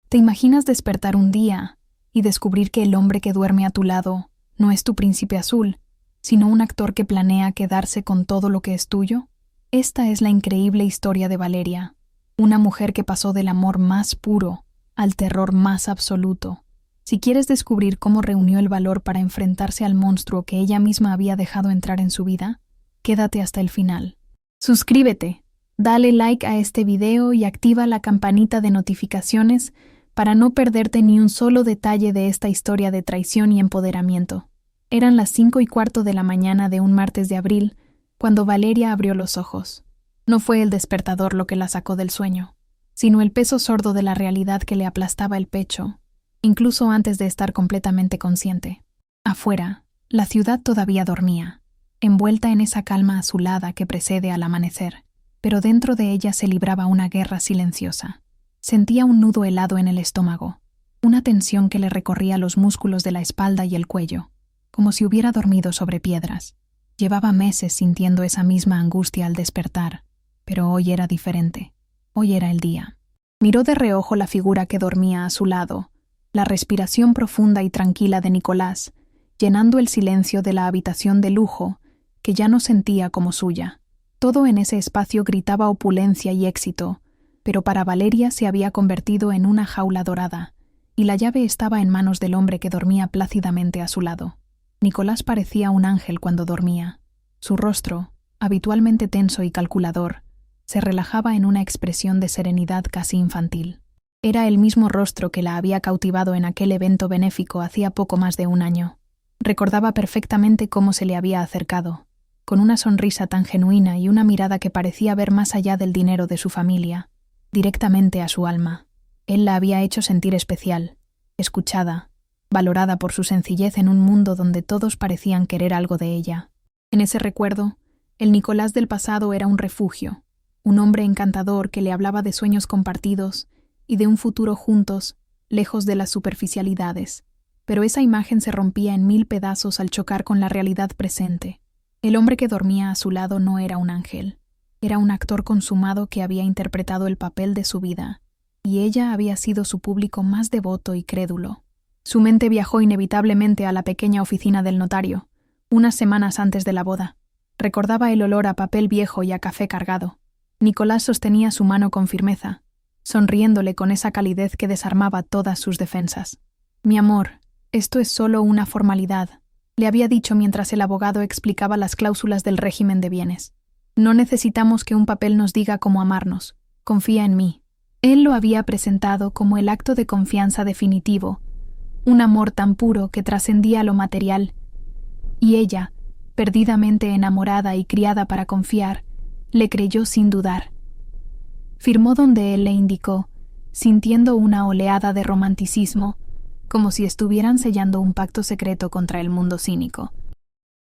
¿Te imaginas despertar un día y descubrir que el hombre que duerme a tu lado no es tu príncipe azul, sino un actor que planea quedarse con todo lo que es tuyo? Esta es la increíble historia de Valeria, una mujer que pasó del amor más puro al terror más absoluto. Si quieres descubrir cómo reunió el valor para enfrentarse al monstruo que ella misma había dejado entrar en su vida, quédate hasta el final. Suscríbete, dale like a este video y activa la campanita de notificaciones para no perderte ni un solo detalle de esta historia de traición y empoderamiento. Eran las 5:15 de la mañana de un martes de abril, cuando Valeria abrió los ojos. No fue el despertador lo que la sacó del sueño, sino el peso sordo de la realidad que le aplastaba el pecho, incluso antes de estar completamente consciente. Afuera, la ciudad todavía dormía, envuelta en esa calma azulada que precede al amanecer, pero dentro de ella se libraba una guerra silenciosa. Sentía un nudo helado en el estómago, una tensión que le recorría los músculos de la espalda y el cuello, como si hubiera dormido sobre piedras. Llevaba meses sintiendo esa misma angustia al despertar, pero hoy era diferente. Hoy era el día. Miró de reojo la figura que dormía a su lado, la respiración profunda y tranquila de Nicolás, llenando el silencio de la habitación de lujo que ya no sentía como suya. Todo en ese espacio gritaba opulencia y éxito, pero para Valeria se había convertido en una jaula dorada, y la llave estaba en manos del hombre que dormía plácidamente a su lado. Nicolás parecía un ángel cuando dormía. Su rostro, habitualmente tenso y calculador, se relajaba en una expresión de serenidad casi infantil. Era el mismo rostro que la había cautivado en aquel evento benéfico hacía poco más de un año. Recordaba perfectamente cómo se le había acercado, con una sonrisa tan genuina y una mirada que parecía ver más allá del dinero de su familia, directamente a su alma. Él la había hecho sentir especial, escuchada, valorada por su sencillez en un mundo donde todos parecían querer algo de ella. En ese recuerdo, el Nicolás del pasado era un refugio, un hombre encantador que le hablaba de sueños compartidos y de un futuro juntos, lejos de las superficialidades. Pero esa imagen se rompía en 1000 pedazos al chocar con la realidad presente. El hombre que dormía a su lado no era un ángel. Era un actor consumado que había interpretado el papel de su vida, y ella había sido su público más devoto y crédulo. Su mente viajó inevitablemente a la pequeña oficina del notario, unas semanas antes de la boda. Recordaba el olor a papel viejo y a café cargado. Nicolás sostenía su mano con firmeza, sonriéndole con esa calidez que desarmaba todas sus defensas. «Mi amor, esto es solo una formalidad», le había dicho mientras el abogado explicaba las cláusulas del régimen de bienes. «No necesitamos que un papel nos diga cómo amarnos. Confía en mí». Él lo había presentado como el acto de confianza definitivo, un amor tan puro que trascendía lo material, y ella, perdidamente enamorada y criada para confiar, le creyó sin dudar. Firmó donde él le indicó, sintiendo una oleada de romanticismo, como si estuvieran sellando un pacto secreto contra el mundo cínico.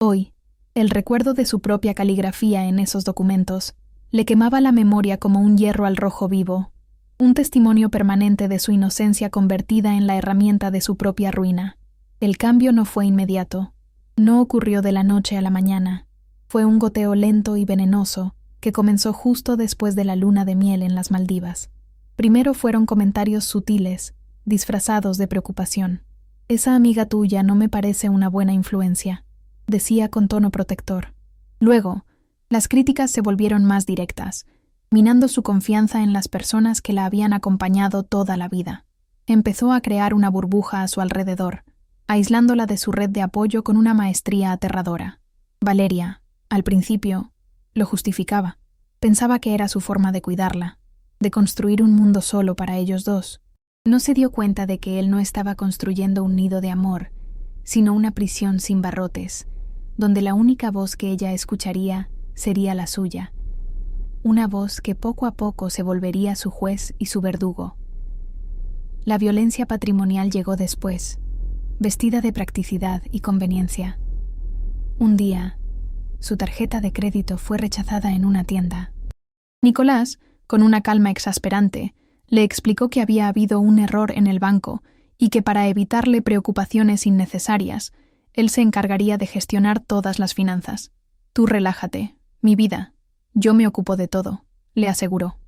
Hoy, el recuerdo de su propia caligrafía en esos documentos le quemaba la memoria como un hierro al rojo vivo, un testimonio permanente de su inocencia convertida en la herramienta de su propia ruina. El cambio no fue inmediato, no ocurrió de la noche a la mañana, fue un goteo lento y venenoso que comenzó justo después de la luna de miel en las Maldivas. Primero fueron comentarios sutiles, disfrazados de preocupación. «Esa amiga tuya no me parece una buena influencia», decía con tono protector. Luego, las críticas se volvieron más directas, minando su confianza en las personas que la habían acompañado toda la vida. Empezó a crear una burbuja a su alrededor, aislándola de su red de apoyo con una maestría aterradora. Valeria, al principio, lo justificaba. Pensaba que era su forma de cuidarla, de construir un mundo solo para ellos dos. No se dio cuenta de que él no estaba construyendo un nido de amor, sino una prisión sin barrotes, donde la única voz que ella escucharía sería la suya. Una voz que poco a poco se volvería su juez y su verdugo. La violencia patrimonial llegó después, vestida de practicidad y conveniencia. Un día, su tarjeta de crédito fue rechazada en una tienda. Nicolás, con una calma exasperante, le explicó que había habido un error en el banco y que para evitarle preocupaciones innecesarias, él se encargaría de gestionar todas las finanzas. «Tú relájate, mi vida. Yo me ocupo de todo», le aseguró.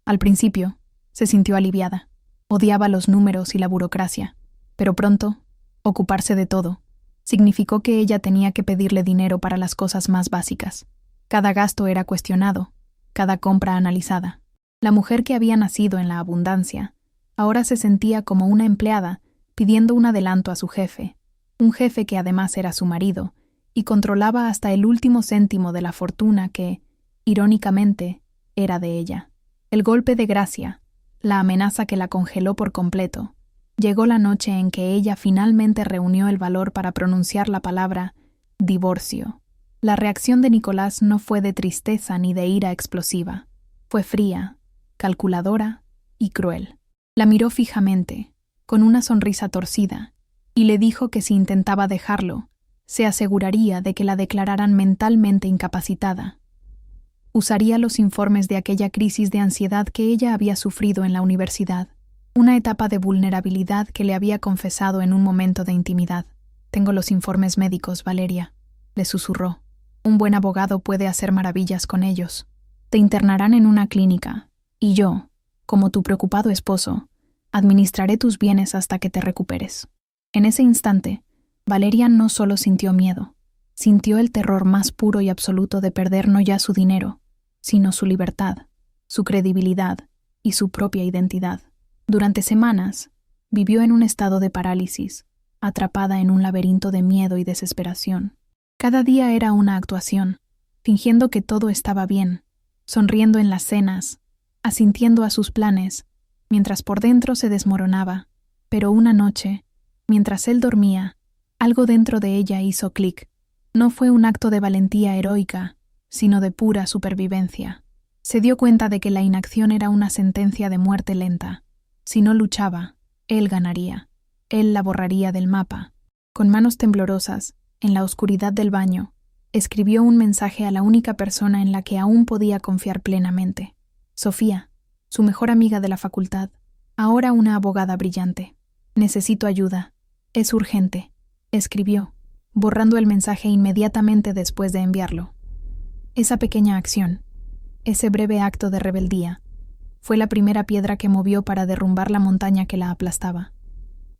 Al principio, se sintió aliviada. Odiaba los números y la burocracia, pero pronto, ocuparse de todo, significó que ella tenía que pedirle dinero para las cosas más básicas. Cada gasto era cuestionado, cada compra analizada. La mujer que había nacido en la abundancia, ahora se sentía como una empleada pidiendo un adelanto a su jefe, un jefe que además era su marido, y controlaba hasta el último céntimo de la fortuna que, irónicamente, era de ella. El golpe de gracia, la amenaza que la congeló por completo, llegó la noche en que ella finalmente reunió el valor para pronunciar la palabra divorcio. La reacción de Nicolás no fue de tristeza ni de ira explosiva. Fue fría, calculadora y cruel. La miró fijamente, con una sonrisa torcida, y le dijo que si intentaba dejarlo, se aseguraría de que la declararan mentalmente incapacitada. Usaría los informes de aquella crisis de ansiedad que ella había sufrido en la universidad, una etapa de vulnerabilidad que le había confesado en un momento de intimidad. «Tengo los informes médicos, Valeria», le susurró. «Un buen abogado puede hacer maravillas con ellos. Te internarán en una clínica, y yo, como tu preocupado esposo, administraré tus bienes hasta que te recuperes». En ese instante, Valeria no solo sintió miedo, sintió el terror más puro y absoluto de perder no ya su dinero, sino su libertad, su credibilidad y su propia identidad. Durante semanas, vivió en un estado de parálisis, atrapada en un laberinto de miedo y desesperación. Cada día era una actuación, fingiendo que todo estaba bien, sonriendo en las cenas, asintiendo a sus planes, mientras por dentro se desmoronaba. Pero una noche, mientras él dormía, algo dentro de ella hizo clic. No fue un acto de valentía heroica, sino de pura supervivencia. Se dio cuenta de que la inacción era una sentencia de muerte lenta. Si no luchaba, él ganaría. Él la borraría del mapa. Con manos temblorosas, en la oscuridad del baño, escribió un mensaje a la única persona en la que aún podía confiar plenamente. Sofía, su mejor amiga de la facultad, ahora una abogada brillante. «Necesito ayuda. Es urgente», escribió, borrando el mensaje inmediatamente después de enviarlo. Esa pequeña acción, ese breve acto de rebeldía, fue la primera piedra que movió para derrumbar la montaña que la aplastaba.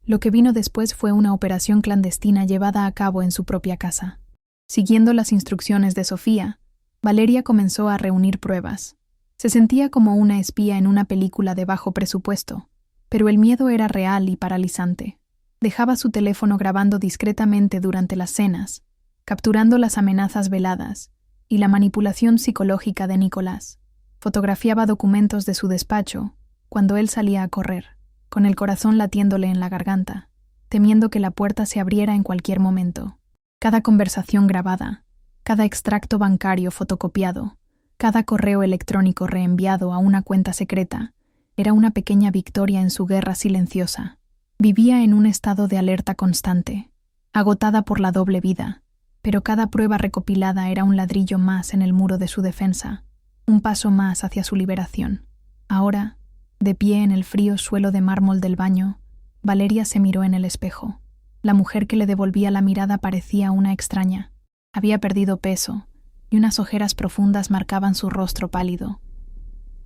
Lo que vino después fue una operación clandestina llevada a cabo en su propia casa. Siguiendo las instrucciones de Sofía, Valeria comenzó a reunir pruebas. Se sentía como una espía en una película de bajo presupuesto, pero el miedo era real y paralizante. Dejaba su teléfono grabando discretamente durante las cenas, capturando las amenazas veladas y la manipulación psicológica de Nicolás. Fotografiaba documentos de su despacho cuando él salía a correr, con el corazón latiéndole en la garganta, temiendo que la puerta se abriera en cualquier momento. Cada conversación grabada, cada extracto bancario fotocopiado, cada correo electrónico reenviado a una cuenta secreta, era una pequeña victoria en su guerra silenciosa. Vivía en un estado de alerta constante, agotada por la doble vida, pero cada prueba recopilada era un ladrillo más en el muro de su defensa, un paso más hacia su liberación. Ahora, de pie en el frío suelo de mármol del baño, Valeria se miró en el espejo. La mujer que le devolvía la mirada parecía una extraña. Había perdido peso, y unas ojeras profundas marcaban su rostro pálido.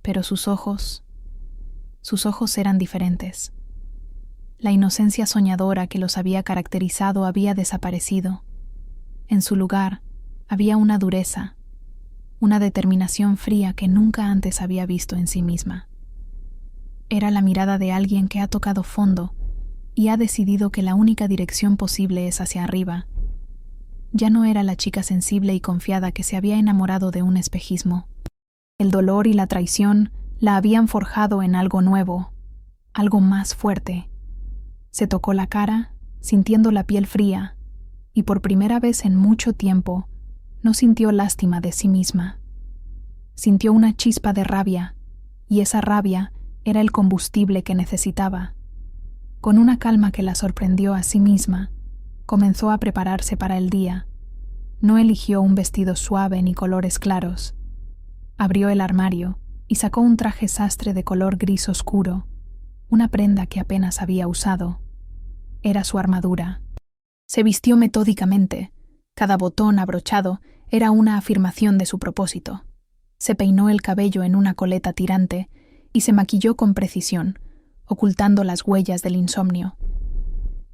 Pero sus ojos eran diferentes. La inocencia soñadora que los había caracterizado había desaparecido. En su lugar había una dureza, una determinación fría que nunca antes había visto en sí misma. Era la mirada de alguien que ha tocado fondo y ha decidido que la única dirección posible es hacia arriba. Ya no era la chica sensible y confiada que se había enamorado de un espejismo. El dolor y la traición la habían forjado en algo nuevo, algo más fuerte. Se tocó la cara, sintiendo la piel fría, y por primera vez en mucho tiempo no sintió lástima de sí misma. Sintió una chispa de rabia, y esa rabia era el combustible que necesitaba. Con una calma que la sorprendió a sí misma, comenzó a prepararse para el día. No eligió un vestido suave ni colores claros. Abrió el armario y sacó un traje sastre de color gris oscuro, una prenda que apenas había usado. Era su armadura. Se vistió metódicamente. Cada botón abrochado era una afirmación de su propósito. Se peinó el cabello en una coleta tirante y se maquilló con precisión, ocultando las huellas del insomnio.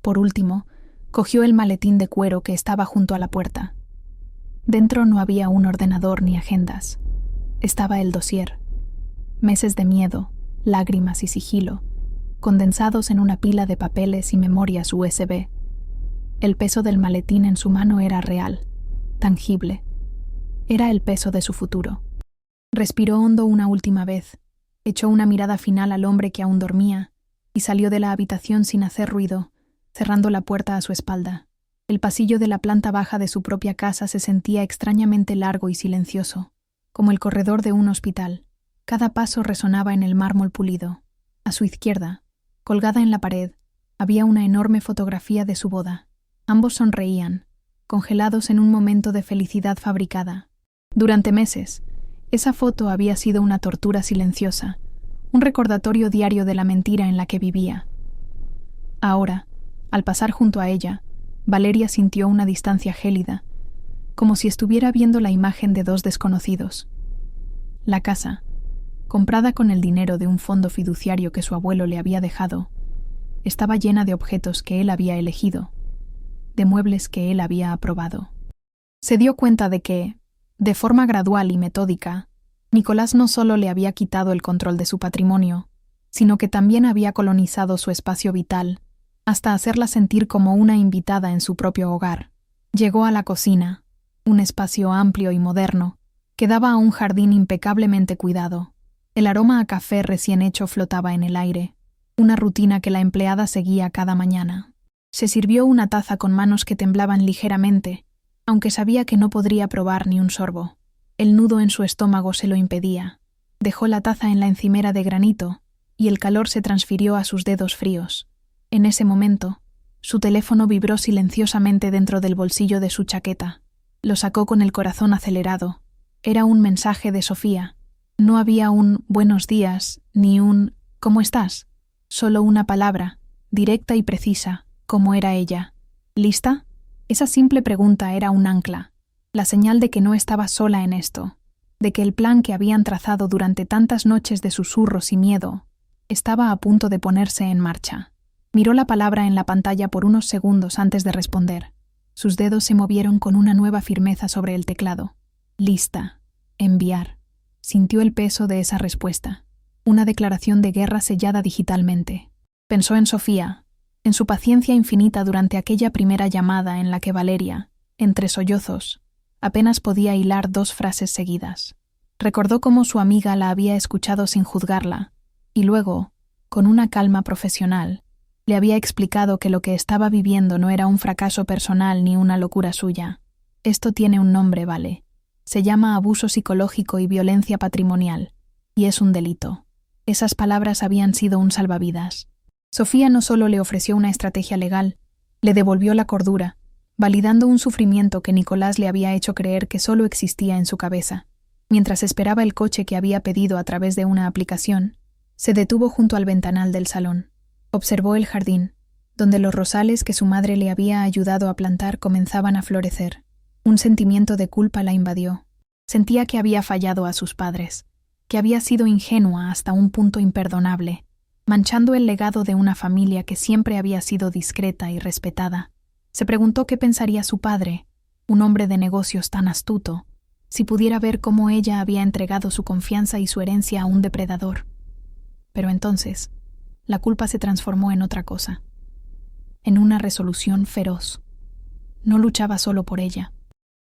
Por último, cogió el maletín de cuero que estaba junto a la puerta. Dentro no había un ordenador ni agendas. Estaba el dossier. Meses de miedo, lágrimas y sigilo, condensados en una pila de papeles y memorias USB. El peso del maletín en su mano era real, tangible. Era el peso de su futuro. Respiró hondo una última vez, echó una mirada final al hombre que aún dormía y salió de la habitación sin hacer ruido, cerrando la puerta a su espalda. El pasillo de la planta baja de su propia casa se sentía extrañamente largo y silencioso, como el corredor de un hospital. Cada paso resonaba en el mármol pulido. A su izquierda, colgada en la pared, había una enorme fotografía de su boda. Ambos sonreían, congelados en un momento de felicidad fabricada. Durante meses, esa foto había sido una tortura silenciosa, un recordatorio diario de la mentira en la que vivía. Ahora, al pasar junto a ella, Valeria sintió una distancia gélida, como si estuviera viendo la imagen de dos desconocidos. La casa, comprada con el dinero de un fondo fiduciario que su abuelo le había dejado, estaba llena de objetos que él había elegido, de muebles que él había aprobado. Se dio cuenta de que, de forma gradual y metódica, Nicolás no solo le había quitado el control de su patrimonio, sino que también había colonizado su espacio vital, hasta hacerla sentir como una invitada en su propio hogar. Llegó a la cocina, un espacio amplio y moderno, que daba a un jardín impecablemente cuidado. El aroma a café recién hecho flotaba en el aire, una rutina que la empleada seguía cada mañana. Se sirvió una taza con manos que temblaban ligeramente, aunque sabía que no podría probar ni un sorbo. El nudo en su estómago se lo impedía. Dejó la taza en la encimera de granito, y el calor se transfirió a sus dedos fríos. En ese momento, su teléfono vibró silenciosamente dentro del bolsillo de su chaqueta. Lo sacó con el corazón acelerado. Era un mensaje de Sofía. No había un «buenos días» ni un «¿cómo estás?». Solo una palabra, directa y precisa, como era ella. ¿Lista? Esa simple pregunta era un ancla, la señal de que no estaba sola en esto, de que el plan que habían trazado durante tantas noches de susurros y miedo estaba a punto de ponerse en marcha. Miró la palabra en la pantalla por unos segundos antes de responder. Sus dedos se movieron con una nueva firmeza sobre el teclado. Lista. Enviar. Sintió el peso de esa respuesta. Una declaración de guerra sellada digitalmente. Pensó en Sofía, en su paciencia infinita durante aquella primera llamada en la que Valeria, entre sollozos, apenas podía hilar dos frases seguidas. Recordó cómo su amiga la había escuchado sin juzgarla, y luego, con una calma profesional, le había explicado que lo que estaba viviendo no era un fracaso personal ni una locura suya. Esto tiene un nombre, Vale. Se llama abuso psicológico y violencia patrimonial, y es un delito. Esas palabras habían sido un salvavidas. Sofía no solo le ofreció una estrategia legal, le devolvió la cordura, validando un sufrimiento que Nicolás le había hecho creer que solo existía en su cabeza. Mientras esperaba el coche que había pedido a través de una aplicación, se detuvo junto al ventanal del salón. Observó el jardín, donde los rosales que su madre le había ayudado a plantar comenzaban a florecer. Un sentimiento de culpa la invadió. Sentía que había fallado a sus padres, que había sido ingenua hasta un punto imperdonable, manchando el legado de una familia que siempre había sido discreta y respetada. Se preguntó qué pensaría su padre, un hombre de negocios tan astuto, si pudiera ver cómo ella había entregado su confianza y su herencia a un depredador. Pero entonces, la culpa se transformó en otra cosa, en una resolución feroz. No luchaba solo por ella.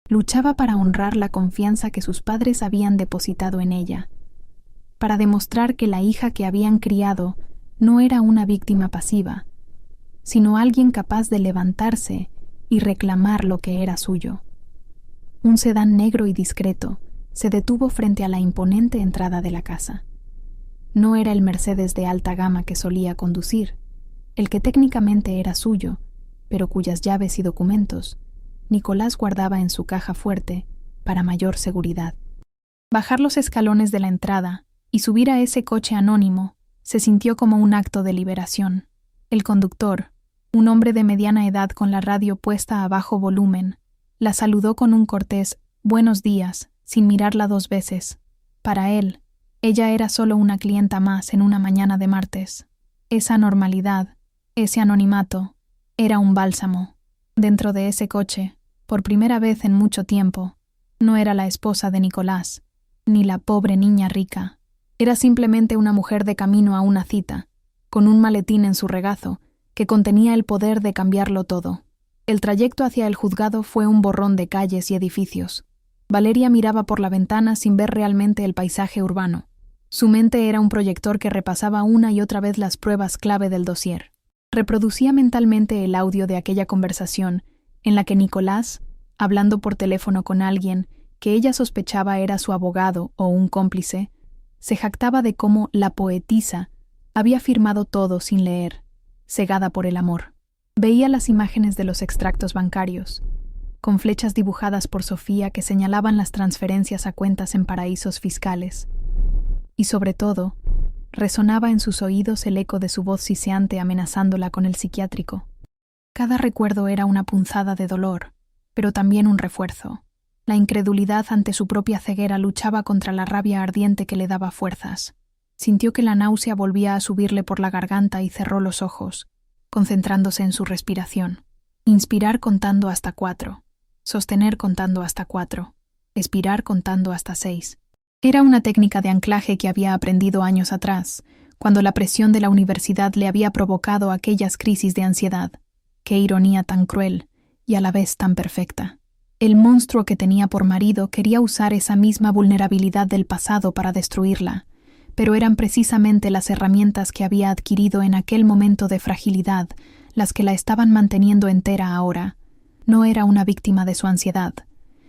Luchaba para honrar la confianza que sus padres habían depositado en ella, para demostrar que la hija que habían criado no era una víctima pasiva, sino alguien capaz de levantarse y reclamar lo que era suyo. Un sedán negro y discreto se detuvo frente a la imponente entrada de la casa. No era el Mercedes de alta gama que solía conducir, el que técnicamente era suyo, pero cuyas llaves y documentos Nicolás guardaba en su caja fuerte para mayor seguridad. Bajar los escalones de la entrada y subir a ese coche anónimo se sintió como un acto de liberación. El conductor, un hombre de mediana edad con la radio puesta a bajo volumen, la saludó con un cortés «buenos días», sin mirarla dos veces. Para él, ella era solo una clienta más en una mañana de martes. Esa normalidad, ese anonimato, era un bálsamo. Dentro de ese coche, por primera vez en mucho tiempo, no era la esposa de Nicolás, ni la pobre niña rica. Era simplemente una mujer de camino a una cita, con un maletín en su regazo, que contenía el poder de cambiarlo todo. El trayecto hacia el juzgado fue un borrón de calles y edificios. Valeria miraba por la ventana sin ver realmente el paisaje urbano. Su mente era un proyector que repasaba una y otra vez las pruebas clave del dossier. Reproducía mentalmente el audio de aquella conversación en la que Nicolás, hablando por teléfono con alguien que ella sospechaba era su abogado o un cómplice, se jactaba de cómo la poetisa había firmado todo sin leer, cegada por el amor. Veía las imágenes de los extractos bancarios, con flechas dibujadas por Sofía que señalaban las transferencias a cuentas en paraísos fiscales. Y sobre todo, resonaba en sus oídos el eco de su voz siseante amenazándola con el psiquiátrico. Cada recuerdo era una punzada de dolor, pero también un refuerzo. La incredulidad ante su propia ceguera luchaba contra la rabia ardiente que le daba fuerzas. Sintió que la náusea volvía a subirle por la garganta y cerró los ojos, concentrándose en su respiración. Inspirar contando hasta 4, sostener contando hasta 4, expirar contando hasta 6. Era una técnica de anclaje que había aprendido años atrás, cuando la presión de la universidad le había provocado aquellas crisis de ansiedad. Qué ironía tan cruel y a la vez tan perfecta. El monstruo que tenía por marido quería usar esa misma vulnerabilidad del pasado para destruirla, pero eran precisamente las herramientas que había adquirido en aquel momento de fragilidad las que la estaban manteniendo entera ahora. No era una víctima de su ansiedad,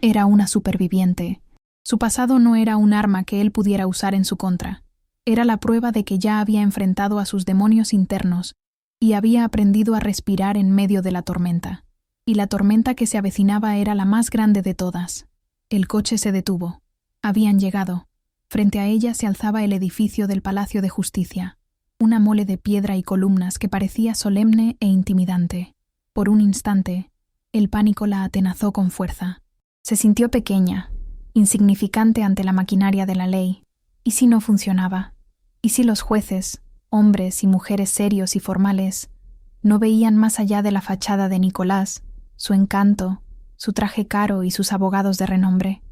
era una superviviente. Su pasado no era un arma que él pudiera usar en su contra. Era la prueba de que ya había enfrentado a sus demonios internos y había aprendido a respirar en medio de la tormenta. Y la tormenta que se avecinaba era la más grande de todas. El coche se detuvo. Habían llegado. Frente a ella se alzaba el edificio del Palacio de Justicia, una mole de piedra y columnas que parecía solemne e intimidante. Por un instante, el pánico la atenazó con fuerza. Se sintió pequeña, insignificante ante la maquinaria de la ley. ¿Y si no funcionaba? ¿Y si los jueces, hombres y mujeres serios y formales, no veían más allá de la fachada de Nicolás, su encanto, su traje caro y sus abogados de renombre?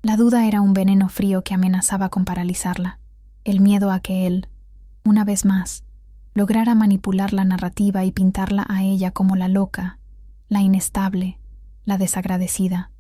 La duda era un veneno frío que amenazaba con paralizarla. El miedo a que él, una vez más, lograra manipular la narrativa y pintarla a ella como la loca, la inestable, la desagradecida.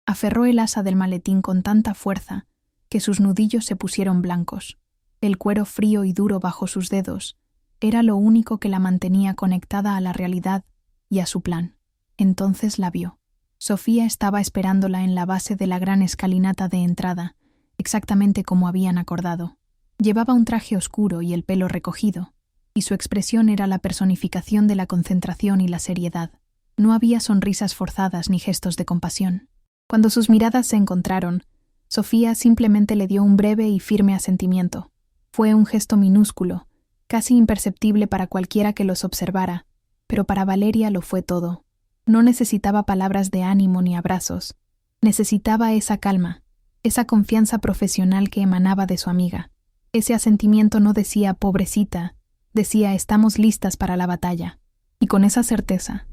Aferró el asa del maletín con tanta fuerza que sus nudillos se pusieron blancos. El cuero frío y duro bajo sus dedos era lo único que la mantenía conectada a la realidad y a su plan. Entonces la vio. Sofía estaba esperándola en la base de la gran escalinata de entrada, exactamente como habían acordado. Llevaba un traje oscuro y el pelo recogido, y su expresión era la personificación de la concentración y la seriedad. No había sonrisas forzadas ni gestos de compasión. Cuando sus miradas se encontraron, Sofía simplemente le dio un breve y firme asentimiento. Fue un gesto minúsculo, casi imperceptible para cualquiera que los observara, pero para Valeria lo fue todo. No necesitaba palabras de ánimo ni abrazos. Necesitaba esa calma, esa confianza profesional que emanaba de su amiga. Ese asentimiento no decía pobrecita, decía estamos listas para la batalla. Y con esa certeza,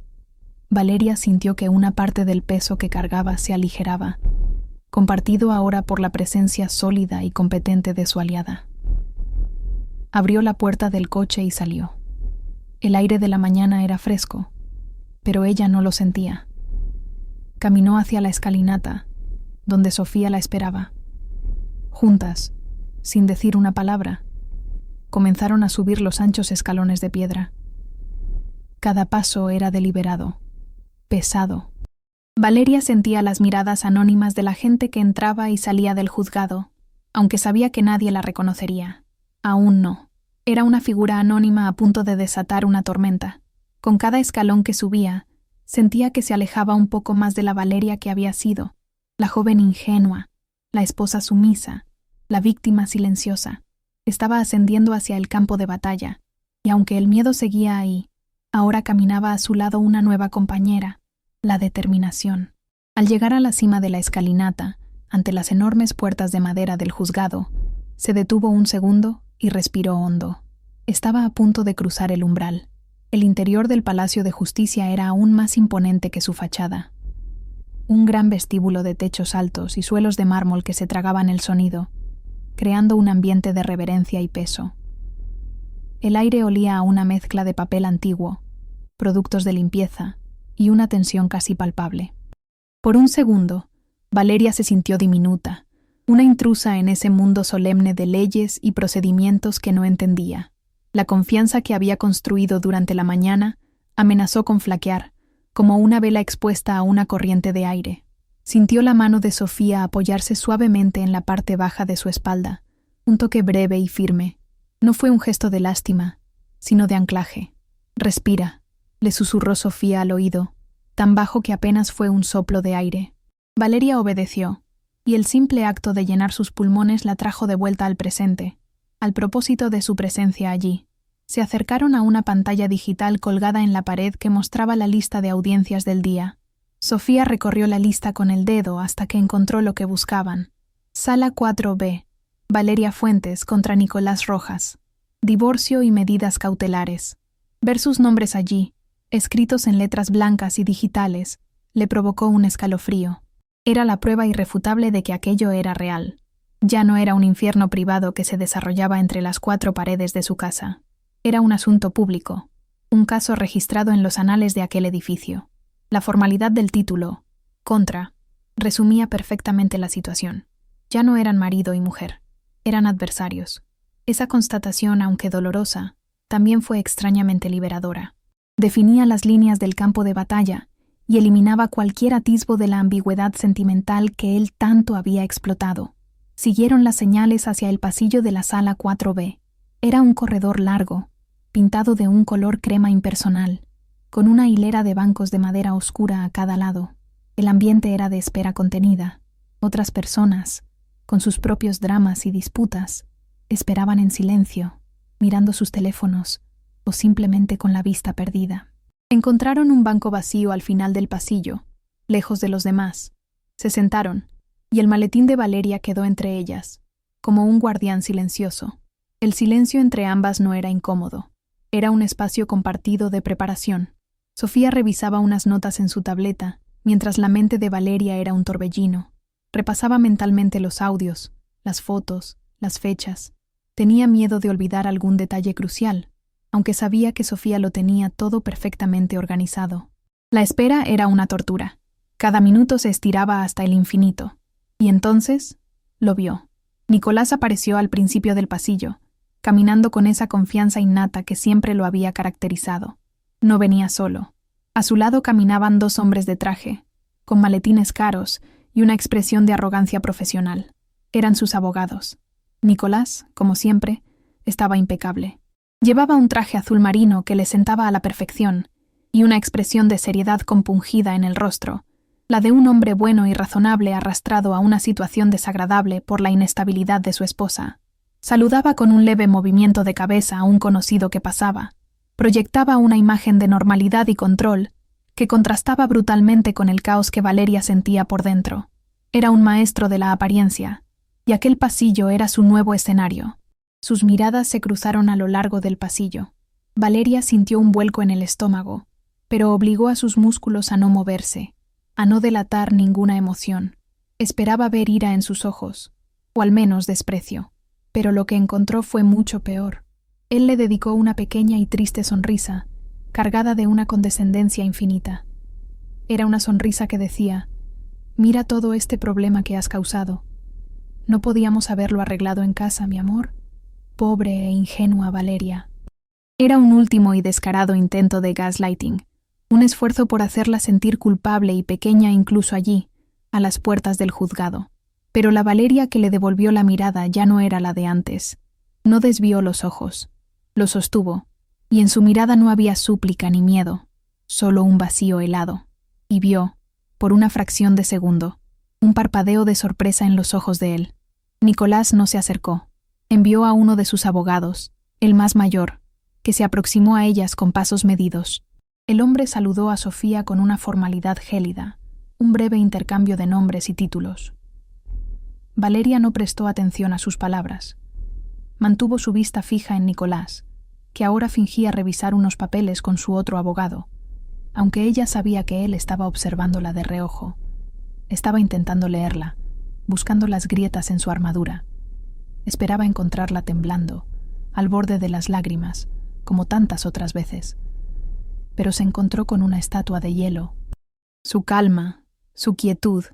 Valeria sintió que una parte del peso que cargaba se aligeraba, compartido ahora por la presencia sólida y competente de su aliada. Abrió la puerta del coche y salió. El aire de la mañana era fresco, pero ella no lo sentía. Caminó hacia la escalinata, donde Sofía la esperaba. Juntas, sin decir una palabra, comenzaron a subir los anchos escalones de piedra. Cada paso era deliberado, pesado. Valeria sentía las miradas anónimas de la gente que entraba y salía del juzgado, aunque sabía que nadie la reconocería. Aún no. Era una figura anónima a punto de desatar una tormenta. Con cada escalón que subía, sentía que se alejaba un poco más de la Valeria que había sido, la joven ingenua, la esposa sumisa, la víctima silenciosa. Estaba ascendiendo hacia el campo de batalla, y aunque el miedo seguía ahí, ahora caminaba a su lado una nueva compañera, la determinación. Al llegar a la cima de la escalinata, ante las enormes puertas de madera del juzgado, se detuvo un segundo y respiró hondo. Estaba a punto de cruzar el umbral. El interior del Palacio de Justicia era aún más imponente que su fachada. Un gran vestíbulo de techos altos y suelos de mármol que se tragaban el sonido, creando un ambiente de reverencia y peso. El aire olía a una mezcla de papel antiguo, productos de limpieza y una tensión casi palpable. Por un segundo, Valeria se sintió diminuta, una intrusa en ese mundo solemne de leyes y procedimientos que no entendía. La confianza que había construido durante la mañana amenazó con flaquear, como una vela expuesta a una corriente de aire. Sintió la mano de Sofía apoyarse suavemente en la parte baja de su espalda, un toque breve y firme. No fue un gesto de lástima, sino de anclaje. «Respira», le susurró Sofía al oído, tan bajo que apenas fue un soplo de aire. Valeria obedeció, y el simple acto de llenar sus pulmones la trajo de vuelta al presente, al propósito de su presencia allí. Se acercaron a una pantalla digital colgada en la pared que mostraba la lista de audiencias del día. Sofía recorrió la lista con el dedo hasta que encontró lo que buscaban. Sala 4B. Valeria Fuentes contra Nicolás Rojas. Divorcio y medidas cautelares. Ver sus nombres allí, escritos en letras blancas y digitales, le provocó un escalofrío. Era la prueba irrefutable de que aquello era real. Ya no era un infierno privado que se desarrollaba entre las cuatro paredes de su casa. Era un asunto público, un caso registrado en los anales de aquel edificio. La formalidad del título, contra, resumía perfectamente la situación. Ya no eran marido y mujer, eran adversarios. Esa constatación, aunque dolorosa, también fue extrañamente liberadora. Definía las líneas del campo de batalla y eliminaba cualquier atisbo de la ambigüedad sentimental que él tanto había explotado. Siguieron las señales hacia el pasillo de la sala 4B. Era un corredor largo, pintado de un color crema impersonal, con una hilera de bancos de madera oscura a cada lado. El ambiente era de espera contenida. Otras personas, con sus propios dramas y disputas, esperaban en silencio, mirando sus teléfonos o simplemente con la vista perdida. Encontraron un banco vacío al final del pasillo, lejos de los demás. Se sentaron, y el maletín de Valeria quedó entre ellas, como un guardián silencioso. El silencio entre ambas no era incómodo. Era un espacio compartido de preparación. Sofía revisaba unas notas en su tableta, mientras la mente de Valeria era un torbellino. Repasaba mentalmente los audios, las fotos, las fechas. Tenía miedo de olvidar algún detalle crucial, aunque sabía que Sofía lo tenía todo perfectamente organizado. La espera era una tortura. Cada minuto se estiraba hasta el infinito. Y entonces, lo vio. Nicolás apareció al principio del pasillo, caminando con esa confianza innata que siempre lo había caracterizado. No venía solo. A su lado caminaban dos hombres de traje, con maletines caros y una expresión de arrogancia profesional. Eran sus abogados. Nicolás, como siempre, estaba impecable. Llevaba un traje azul marino que le sentaba a la perfección y una expresión de seriedad compungida en el rostro, la de un hombre bueno y razonable arrastrado a una situación desagradable por la inestabilidad de su esposa. Saludaba con un leve movimiento de cabeza a un conocido que pasaba. Proyectaba una imagen de normalidad y control que contrastaba brutalmente con el caos que Valeria sentía por dentro. Era un maestro de la apariencia, y aquel pasillo era su nuevo escenario. Sus miradas se cruzaron a lo largo del pasillo. Valeria sintió un vuelco en el estómago, pero obligó a sus músculos a no moverse, a no delatar ninguna emoción. Esperaba ver ira en sus ojos, o al menos desprecio. Pero lo que encontró fue mucho peor. Él le dedicó una pequeña y triste sonrisa, cargada de una condescendencia infinita. Era una sonrisa que decía: «Mira todo este problema que has causado. ¿No podíamos haberlo arreglado en casa, mi amor?» Pobre e ingenua Valeria. Era un último y descarado intento de gaslighting, un esfuerzo por hacerla sentir culpable y pequeña incluso allí, a las puertas del juzgado. Pero la Valeria que le devolvió la mirada ya no era la de antes. No desvió los ojos, los sostuvo, y en su mirada no había súplica ni miedo, solo un vacío helado. Y vio, por una fracción de segundo, un parpadeo de sorpresa en los ojos de él. Nicolás no se acercó. Envió a uno de sus abogados, el más mayor, que se aproximó a ellas con pasos medidos. El hombre saludó a Sofía con una formalidad gélida, un breve intercambio de nombres y títulos. Valeria no prestó atención a sus palabras. Mantuvo su vista fija en Nicolás, que ahora fingía revisar unos papeles con su otro abogado, aunque ella sabía que él estaba observándola de reojo. Estaba intentando leerla, buscando las grietas en su armadura. Esperaba encontrarla temblando, al borde de las lágrimas, como tantas otras veces. Pero se encontró con una estatua de hielo. Su calma, su quietud,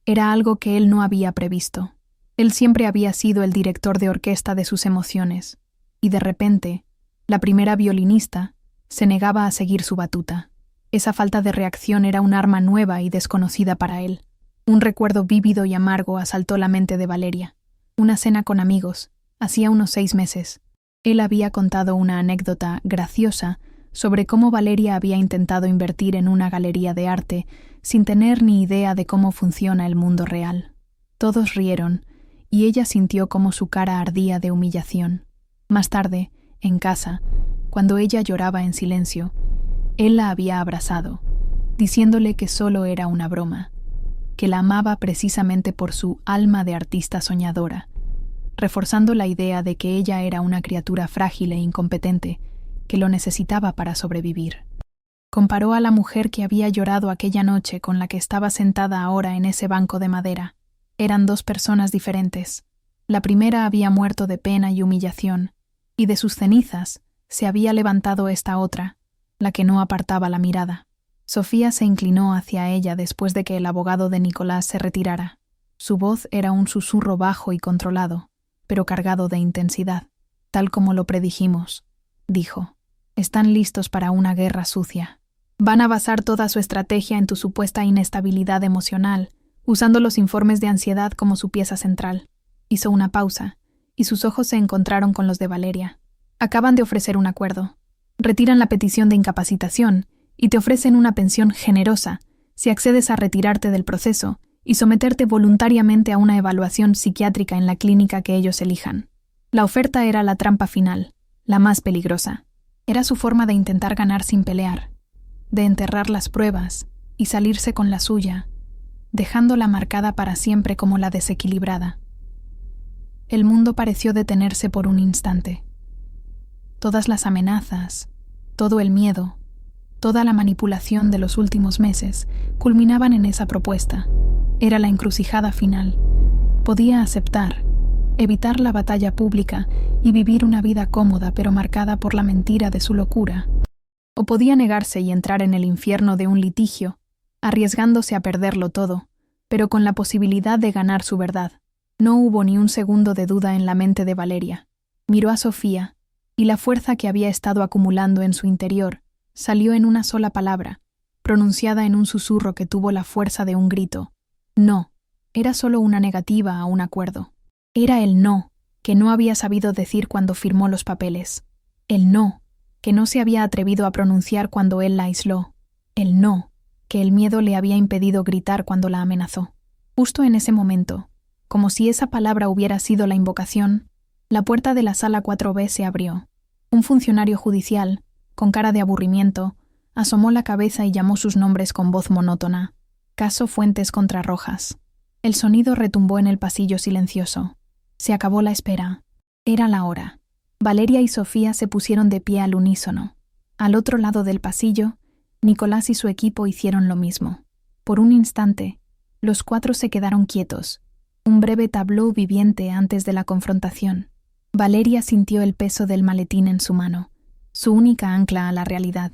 era algo que él no había previsto. Él siempre había sido el director de orquesta de sus emociones, y de repente, la primera violinista se negaba a seguir su batuta. Esa falta de reacción era un arma nueva y desconocida para él. Un recuerdo vívido y amargo asaltó la mente de Valeria. Una cena con amigos, hacía unos 6 meses. Él había contado una anécdota graciosa sobre cómo Valeria había intentado invertir en una galería de arte sin tener ni idea de cómo funciona el mundo real. Todos rieron, y ella sintió cómo su cara ardía de humillación. Más tarde, en casa, cuando ella lloraba en silencio, él la había abrazado, diciéndole que solo era una broma, que la amaba precisamente por su alma de artista soñadora, reforzando la idea de que ella era una criatura frágil e incompetente, que lo necesitaba para sobrevivir. Comparó a la mujer que había llorado aquella noche con la que estaba sentada ahora en ese banco de madera. Eran 2 personas diferentes. La primera había muerto de pena y humillación, y de sus cenizas se había levantado esta otra, la que no apartaba la mirada. Sofía se inclinó hacia ella después de que el abogado de Nicolás se retirara. Su voz era un susurro bajo y controlado, pero cargado de intensidad. Tal como lo predijimos, dijo. Están listos para una guerra sucia. Van a basar toda su estrategia en tu supuesta inestabilidad emocional, usando los informes de ansiedad como su pieza central. Hizo una pausa, y sus ojos se encontraron con los de Valeria. Acaban de ofrecer un acuerdo. Retiran la petición de incapacitación y te ofrecen una pensión generosa si accedes a retirarte del proceso y someterte voluntariamente a una evaluación psiquiátrica en la clínica que ellos elijan. La oferta era la trampa final, la más peligrosa. Era su forma de intentar ganar sin pelear, de enterrar las pruebas y salirse con la suya, dejándola marcada para siempre como la desequilibrada. El mundo pareció detenerse por un instante. Todas las amenazas, todo el miedo, toda la manipulación de los últimos meses culminaban en esa propuesta. Era la encrucijada final. Podía aceptar, evitar la batalla pública y vivir una vida cómoda pero marcada por la mentira de su locura. O podía negarse y entrar en el infierno de un litigio, arriesgándose a perderlo todo, pero con la posibilidad de ganar su verdad. No hubo ni un segundo de duda en la mente de Valeria. Miró a Sofía, y la fuerza que había estado acumulando en su interior salió en una sola palabra, pronunciada en un susurro que tuvo la fuerza de un grito. No, era solo una negativa a un acuerdo. Era el no, que no había sabido decir cuando firmó los papeles. El no, que no se había atrevido a pronunciar cuando él la aisló. El no, que el miedo le había impedido gritar cuando la amenazó. Justo en ese momento, como si esa palabra hubiera sido la invocación, la puerta de la sala 4B se abrió. Un funcionario judicial, con cara de aburrimiento, asomó la cabeza y llamó sus nombres con voz monótona. Caso Fuentes contra Rojas. El sonido retumbó en el pasillo silencioso. Se acabó la espera. Era la hora. Valeria y Sofía se pusieron de pie al unísono. Al otro lado del pasillo, Nicolás y su equipo hicieron lo mismo. Por un instante, los 4 se quedaron quietos, un breve tableau viviente antes de la confrontación. Valeria sintió el peso del maletín en su mano, su única ancla a la realidad.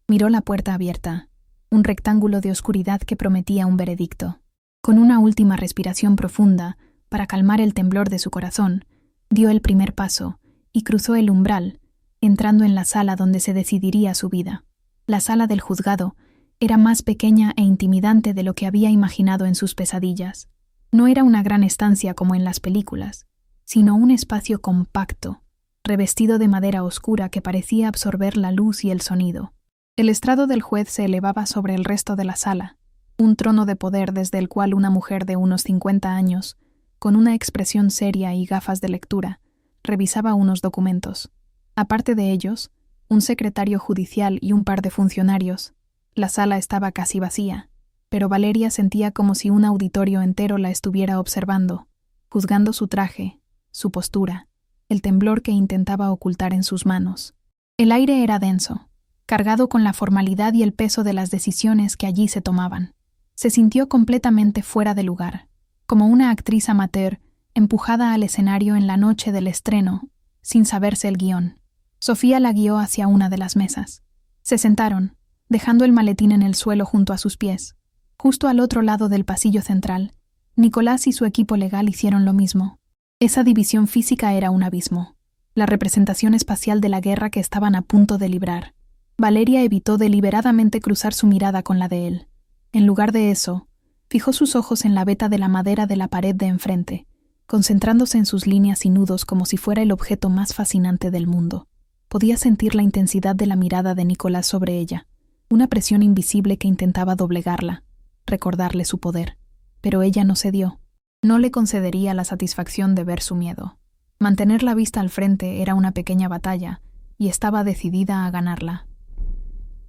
Miró la puerta abierta, un rectángulo de oscuridad que prometía un veredicto. Con una última respiración profunda, para calmar el temblor de su corazón, dio el primer paso y cruzó el umbral, entrando en la sala donde se decidiría su vida. La sala del juzgado era más pequeña e intimidante de lo que había imaginado en sus pesadillas. No era una gran estancia como en las películas, sino un espacio compacto, revestido de madera oscura que parecía absorber la luz y el sonido. El estrado del juez se elevaba sobre el resto de la sala, un trono de poder desde el cual una mujer de unos 50 años, con una expresión seria y gafas de lectura, revisaba unos documentos. Aparte de ellos, un secretario judicial y un par de funcionarios. La sala estaba casi vacía, pero Valeria sentía como si un auditorio entero la estuviera observando, juzgando su traje, su postura, el temblor que intentaba ocultar en sus manos. El aire era denso, cargado con la formalidad y el peso de las decisiones que allí se tomaban. Se sintió completamente fuera de lugar, como una actriz amateur empujada al escenario en la noche del estreno, sin saberse el guión. Sofía la guió hacia una de las mesas. Se sentaron, dejando el maletín en el suelo junto a sus pies. Justo al otro lado del pasillo central, Nicolás y su equipo legal hicieron lo mismo. Esa división física era un abismo, la representación espacial de la guerra que estaban a punto de librar. Valeria evitó deliberadamente cruzar su mirada con la de él. En lugar de eso, fijó sus ojos en la veta de la madera de la pared de enfrente, concentrándose en sus líneas y nudos como si fuera el objeto más fascinante del mundo. Podía sentir la intensidad de la mirada de Nicolás sobre ella, una presión invisible que intentaba doblegarla, recordarle su poder. Pero ella no cedió. No le concedería la satisfacción de ver su miedo. Mantener la vista al frente era una pequeña batalla, y estaba decidida a ganarla.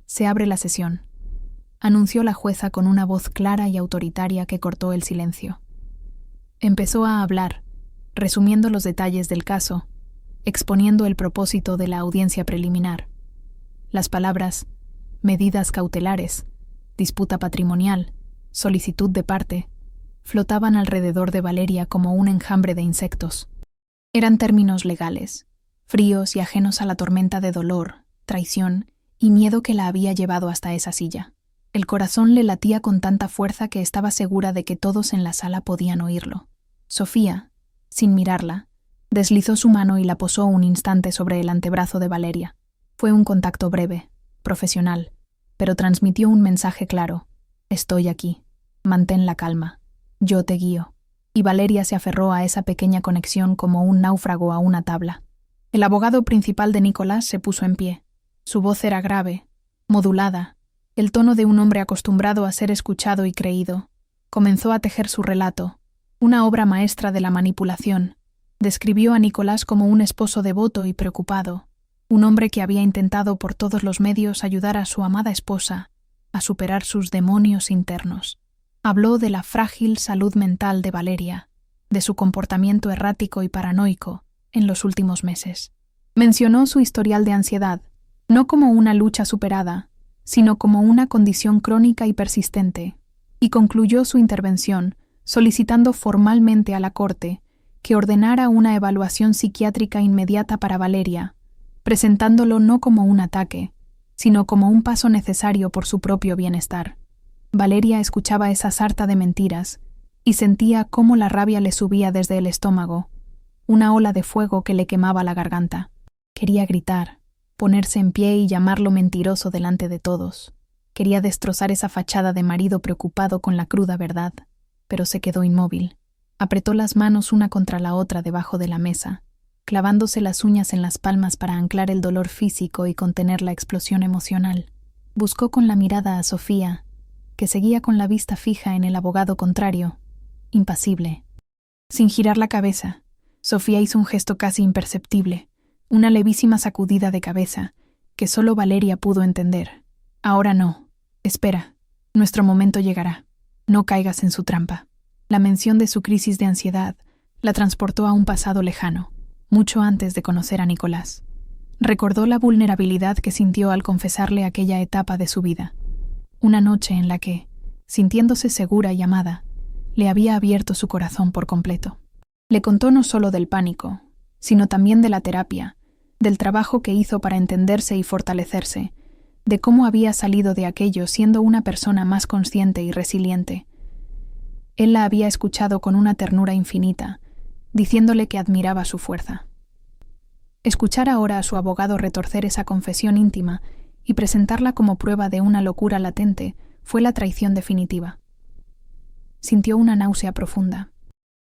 Se abre la sesión, anunció la jueza con una voz clara y autoritaria que cortó el silencio. Empezó a hablar, resumiendo los detalles del caso, exponiendo el propósito de la audiencia preliminar. Las palabras medidas cautelares, disputa patrimonial, solicitud de parte, flotaban alrededor de Valeria como un enjambre de insectos. Eran términos legales, fríos y ajenos a la tormenta de dolor, traición y miedo que la había llevado hasta esa silla. El corazón le latía con tanta fuerza que estaba segura de que todos en la sala podían oírlo. Sofía, sin mirarla, deslizó su mano y la posó un instante sobre el antebrazo de Valeria. Fue un contacto breve, profesional, pero transmitió un mensaje claro. Estoy aquí. Mantén la calma. Yo te guío. Y Valeria se aferró a esa pequeña conexión como un náufrago a una tabla. El abogado principal de Nicolás se puso en pie. Su voz era grave, modulada, el tono de un hombre acostumbrado a ser escuchado y creído. Comenzó a tejer su relato, una obra maestra de la manipulación. Describió a Nicolás como un esposo devoto y preocupado, un hombre que había intentado por todos los medios ayudar a su amada esposa a superar sus demonios internos. Habló de la frágil salud mental de Valeria, de su comportamiento errático y paranoico en los últimos meses. Mencionó su historial de ansiedad, no como una lucha superada, sino como una condición crónica y persistente, y concluyó su intervención solicitando formalmente a la Corte que ordenara una evaluación psiquiátrica inmediata para Valeria, presentándolo no como un ataque, sino como un paso necesario por su propio bienestar. Valeria escuchaba esa sarta de mentiras y sentía cómo la rabia le subía desde el estómago, una ola de fuego que le quemaba la garganta. Quería gritar, ponerse en pie y llamarlo mentiroso delante de todos. Quería destrozar esa fachada de marido preocupado con la cruda verdad, pero se quedó inmóvil. Apretó las manos una contra la otra debajo de la mesa, clavándose las uñas en las palmas para anclar el dolor físico y contener la explosión emocional. Buscó con la mirada a Sofía, que seguía con la vista fija en el abogado contrario, impasible. Sin girar la cabeza, Sofía hizo un gesto casi imperceptible, una levísima sacudida de cabeza, que solo Valeria pudo entender. Ahora no. Espera. Nuestro momento llegará. No caigas en su trampa. La mención de su crisis de ansiedad la transportó a un pasado lejano, mucho antes de conocer a Nicolás. Recordó la vulnerabilidad que sintió al confesarle aquella etapa de su vida. Una noche en la que, sintiéndose segura y amada, le había abierto su corazón por completo. Le contó no solo del pánico, sino también de la terapia, del trabajo que hizo para entenderse y fortalecerse, de cómo había salido de aquello siendo una persona más consciente y resiliente. Él la había escuchado con una ternura infinita, diciéndole que admiraba su fuerza. Escuchar ahora a su abogado retorcer esa confesión íntima y presentarla como prueba de una locura latente fue la traición definitiva. Sintió una náusea profunda.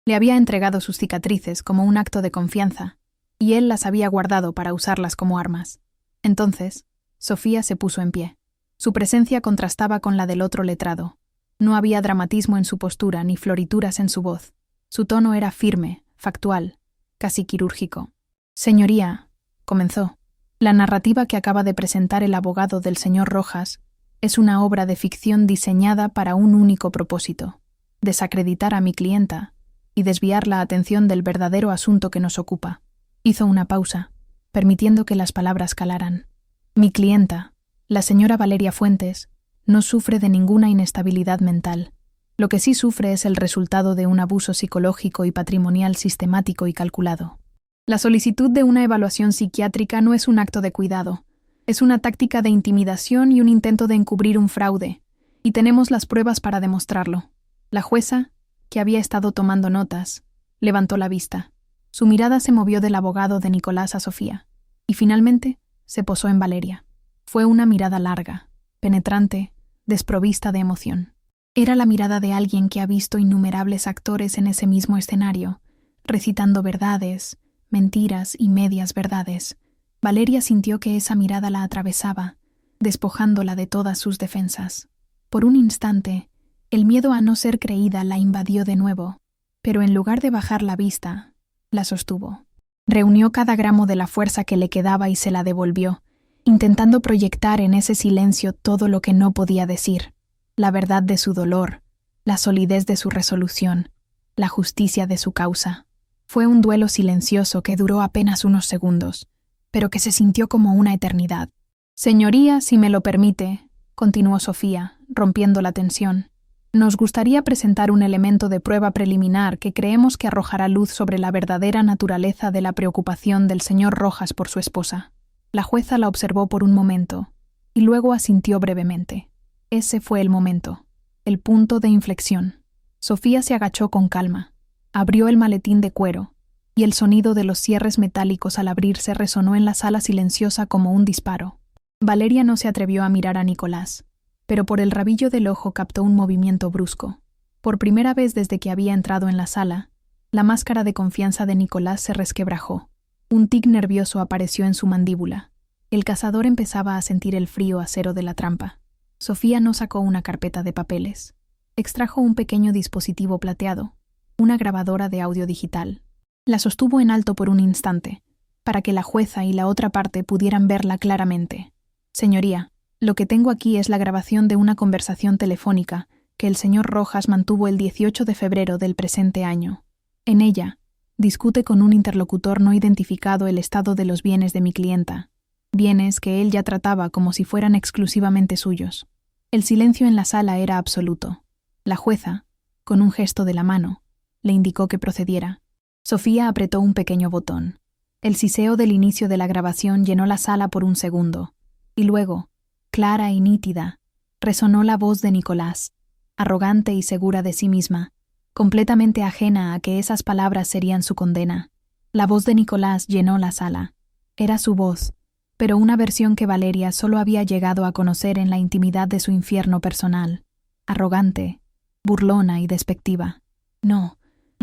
Le había entregado sus cicatrices como un acto de confianza, y él las había guardado para usarlas como armas. Entonces, Sofía se puso en pie. Su presencia contrastaba con la del otro letrado. No había dramatismo en su postura ni florituras en su voz. Su tono era firme, factual, casi quirúrgico. «Señoría», comenzó, «la narrativa que acaba de presentar el abogado del señor Rojas es una obra de ficción diseñada para un único propósito: desacreditar a mi clienta y desviar la atención del verdadero asunto que nos ocupa». Hizo una pausa. permitiendo que las palabras calaran. Mi clienta, la señora Valeria Fuentes, no sufre de ninguna inestabilidad mental. Lo que sí sufre es el resultado de un abuso psicológico y patrimonial sistemático y calculado. La solicitud de una evaluación psiquiátrica no es un acto de cuidado, es una táctica de intimidación y un intento de encubrir un fraude, y tenemos las pruebas para demostrarlo. La jueza, que había estado tomando notas, levantó la vista. Su mirada se movió del abogado de Nicolás a Sofía, y finalmente se posó en Valeria. Fue una mirada larga, penetrante, desprovista de emoción. Era la mirada de alguien que ha visto innumerables actores en ese mismo escenario, recitando verdades, mentiras y medias verdades. Valeria sintió que esa mirada la atravesaba, despojándola de todas sus defensas. Por un instante, el miedo a no ser creída la invadió de nuevo, pero en lugar de bajar la vista, la sostuvo. Reunió cada gramo de la fuerza que le quedaba y se la devolvió, intentando proyectar en ese silencio todo lo que no podía decir. La verdad de su dolor, la solidez de su resolución, la justicia de su causa. Fue un duelo silencioso que duró apenas unos segundos, pero que se sintió como una eternidad. Señoría, si me lo permite, continuó Sofía, rompiendo la tensión, nos gustaría presentar un elemento de prueba preliminar que creemos que arrojará luz sobre la verdadera naturaleza de la preocupación del señor Rojas por su esposa. La jueza la observó por un momento, y luego asintió brevemente. Ese fue el momento, el punto de inflexión. Sofía se agachó con calma, abrió el maletín de cuero, y el sonido de los cierres metálicos al abrirse resonó en la sala silenciosa como un disparo. Valeria no se atrevió a mirar a Nicolás, pero por el rabillo del ojo captó un movimiento brusco. Por primera vez desde que había entrado en la sala, la máscara de confianza de Nicolás se resquebrajó. Un tic nervioso apareció en su mandíbula. El cazador empezaba a sentir el frío acero de la trampa. Sofía no sacó una carpeta de papeles. Extrajo un pequeño dispositivo plateado, una grabadora de audio digital. La sostuvo en alto por un instante, para que la jueza y la otra parte pudieran verla claramente. Señoría, lo que tengo aquí es la grabación de una conversación telefónica que el señor Rojas mantuvo el 18 de febrero del presente año. En ella, discute con un interlocutor no identificado el estado de los bienes de mi clienta, bienes que él ya trataba como si fueran exclusivamente suyos. El silencio en la sala era absoluto. La jueza, con un gesto de la mano, le indicó que procediera. Sofía apretó un pequeño botón. El siseo del inicio de la grabación llenó la sala por un segundo, y luego, clara y nítida, resonó la voz de Nicolás, arrogante y segura de sí misma, completamente ajena a que esas palabras serían su condena. La voz de Nicolás llenó la sala. Era su voz, pero una versión que Valeria solo había llegado a conocer en la intimidad de su infierno personal, arrogante, burlona y despectiva. No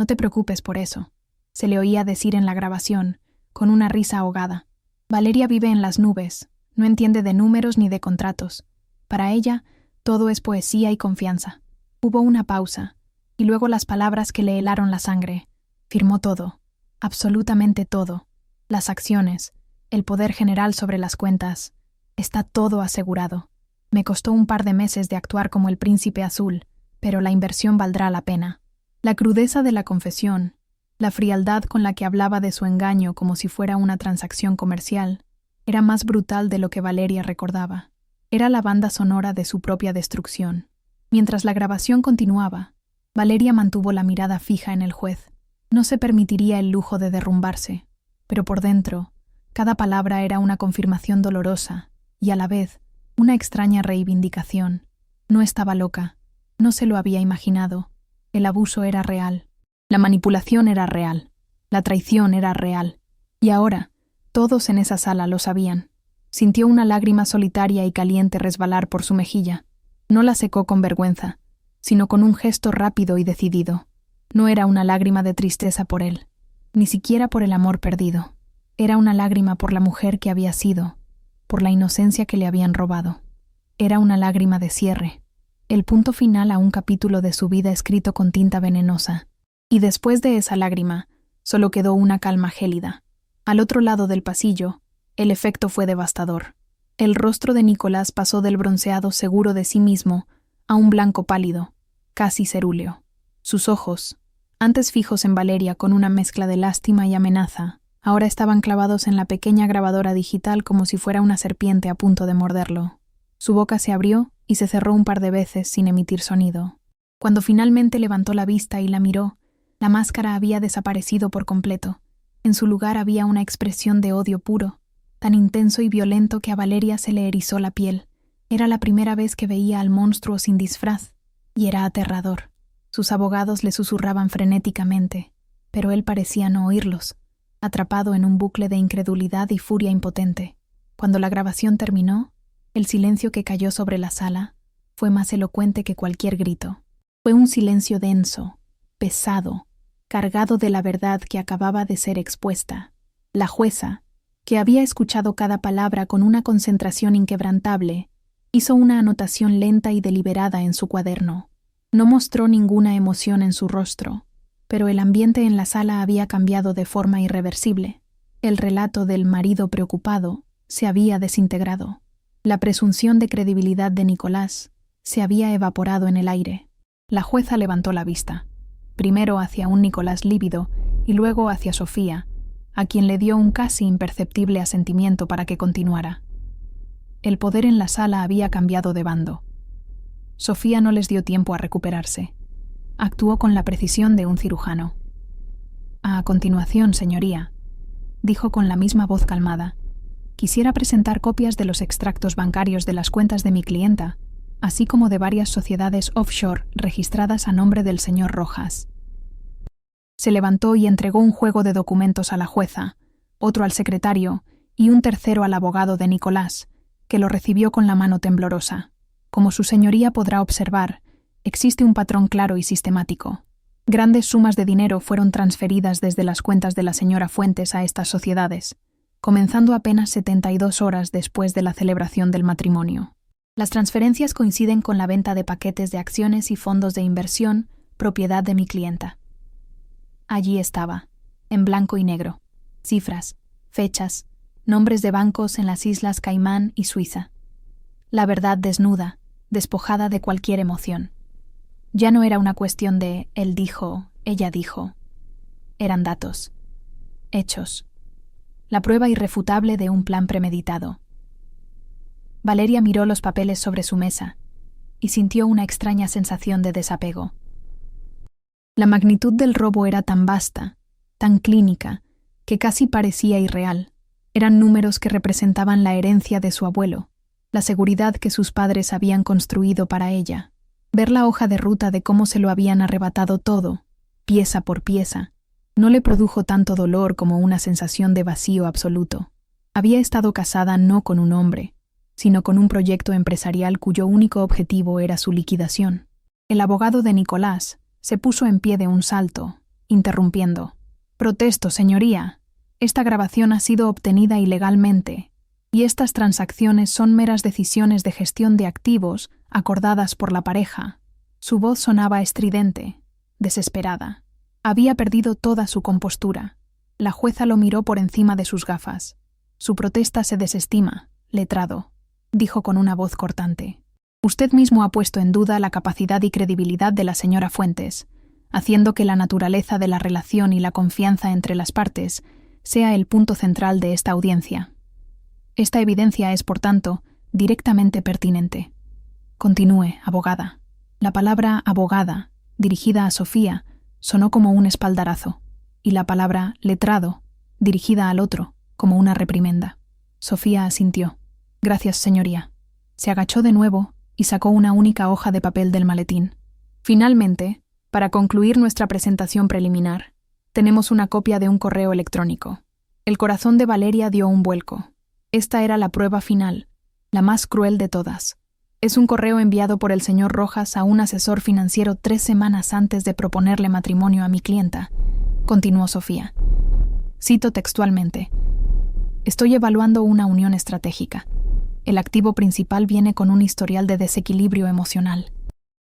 te preocupes por eso, se le oía decir en la grabación, con una risa ahogada. Valeria vive en las nubes, no entiende de números ni de contratos. Para ella, todo es poesía y confianza. Hubo una pausa, y luego las palabras que le helaron la sangre. Firmó todo, absolutamente todo, las acciones, el poder general sobre las cuentas. Está todo asegurado. Me costó un par de meses de actuar como el príncipe azul, pero la inversión valdrá la pena. La crudeza de la confesión, la frialdad con la que hablaba de su engaño como si fuera una transacción comercial, era más brutal de lo que Valeria recordaba. Era la banda sonora de su propia destrucción. Mientras la grabación continuaba, Valeria mantuvo la mirada fija en el juez. No se permitiría el lujo de derrumbarse, pero por dentro, cada palabra era una confirmación dolorosa y a la vez una extraña reivindicación. No estaba loca, no se lo había imaginado. El abuso era real, la manipulación era real, la traición era real. Y ahora, todos en esa sala lo sabían. Sintió una lágrima solitaria y caliente resbalar por su mejilla. No la secó con vergüenza, sino con un gesto rápido y decidido. No era una lágrima de tristeza por él, ni siquiera por el amor perdido. Era una lágrima por la mujer que había sido, por la inocencia que le habían robado. Era una lágrima de cierre, el punto final a un capítulo de su vida escrito con tinta venenosa. Y después de esa lágrima, solo quedó una calma gélida. Al otro lado del pasillo, el efecto fue devastador. El rostro de Nicolás pasó del bronceado seguro de sí mismo a un blanco pálido, casi cerúleo. Sus ojos, antes fijos en Valeria con una mezcla de lástima y amenaza, Ahora estaban clavados en la pequeña grabadora digital como si fuera una serpiente a punto de morderlo. Su boca se abrió y se cerró un par de veces sin emitir sonido. Cuando finalmente levantó la vista y la miró, la máscara había desaparecido por completo. En su lugar había una expresión de odio puro, tan intenso y violento que a Valeria se le erizó la piel. Era la primera vez que veía al monstruo sin disfraz, y era aterrador. Sus abogados le susurraban frenéticamente, pero él parecía no oírlos, atrapado en un bucle de incredulidad y furia impotente. Cuando la grabación terminó, el silencio que cayó sobre la sala fue más elocuente que cualquier grito. Fue un silencio denso, pesado, cargado de la verdad que acababa de ser expuesta. La jueza, que había escuchado cada palabra con una concentración inquebrantable, hizo una anotación lenta y deliberada en su cuaderno. No mostró ninguna emoción en su rostro, pero el ambiente en la sala había cambiado de forma irreversible. El relato del marido preocupado se había desintegrado. La presunción de credibilidad de Nicolás se había evaporado en el aire. La jueza levantó la vista, primero hacia un Nicolás lívido y luego hacia Sofía, a quien le dio un casi imperceptible asentimiento para que continuara. El poder en la sala había cambiado de bando. Sofía no les dio tiempo a recuperarse. Actuó con la precisión de un cirujano. A continuación, señoría, dijo con la misma voz calmada, quisiera presentar copias de los extractos bancarios de las cuentas de mi clienta, así como de varias sociedades offshore registradas a nombre del señor Rojas. Se levantó y entregó un juego de documentos a la jueza, otro al secretario y un tercero al abogado de Nicolás, que lo recibió con la mano temblorosa. Como su señoría podrá observar, existe un patrón claro y sistemático. Grandes sumas de dinero fueron transferidas desde las cuentas de la señora Fuentes a estas sociedades, comenzando apenas 72 horas después de la celebración del matrimonio. Las transferencias coinciden con la venta de paquetes de acciones y fondos de inversión, propiedad de mi clienta. Allí estaba, en blanco y negro, cifras, fechas, nombres de bancos en las Islas Caimán y Suiza. La verdad desnuda, despojada de cualquier emoción. Ya no era una cuestión de él dijo, ella dijo. Eran datos, hechos, la prueba irrefutable de un plan premeditado. Valeria miró los papeles sobre su mesa y sintió una extraña sensación de desapego. La magnitud del robo era tan vasta, tan clínica, que casi parecía irreal. Eran números que representaban la herencia de su abuelo, la seguridad que sus padres habían construido para ella. Ver la hoja de ruta de cómo se lo habían arrebatado todo, pieza por pieza, no le produjo tanto dolor como una sensación de vacío absoluto. Había estado casada no con un hombre, sino con un proyecto empresarial cuyo único objetivo era su liquidación. El abogado de Nicolás se puso en pie de un salto, interrumpiendo. «Protesto, señoría. Esta grabación ha sido obtenida ilegalmente, y estas transacciones son meras decisiones de gestión de activos acordadas por la pareja». Su voz sonaba estridente, desesperada. Había perdido toda su compostura. La jueza lo miró por encima de sus gafas. «Su protesta se desestima, letrado», dijo con una voz cortante. «Usted mismo ha puesto en duda la capacidad y credibilidad de la señora Fuentes, haciendo que la naturaleza de la relación y la confianza entre las partes sea el punto central de esta audiencia. Esta evidencia es, por tanto, directamente pertinente. Continúe, abogada». La palabra abogada, dirigida a Sofía, sonó como un espaldarazo, y la palabra letrado, dirigida al otro, como una reprimenda. Sofía asintió. «Gracias, señoría». Se agachó de nuevo y sacó una única hoja de papel del maletín. «Finalmente, para concluir nuestra presentación preliminar, tenemos una copia de un correo electrónico». El corazón de Valeria dio un vuelco. Esta era la prueba final, la más cruel de todas. Es un correo enviado por el señor Rojas a un asesor financiero 3 semanas antes de proponerle matrimonio a mi clienta, continuó Sofía. Cito textualmente. «Estoy evaluando una unión estratégica. El activo principal viene con un historial de desequilibrio emocional.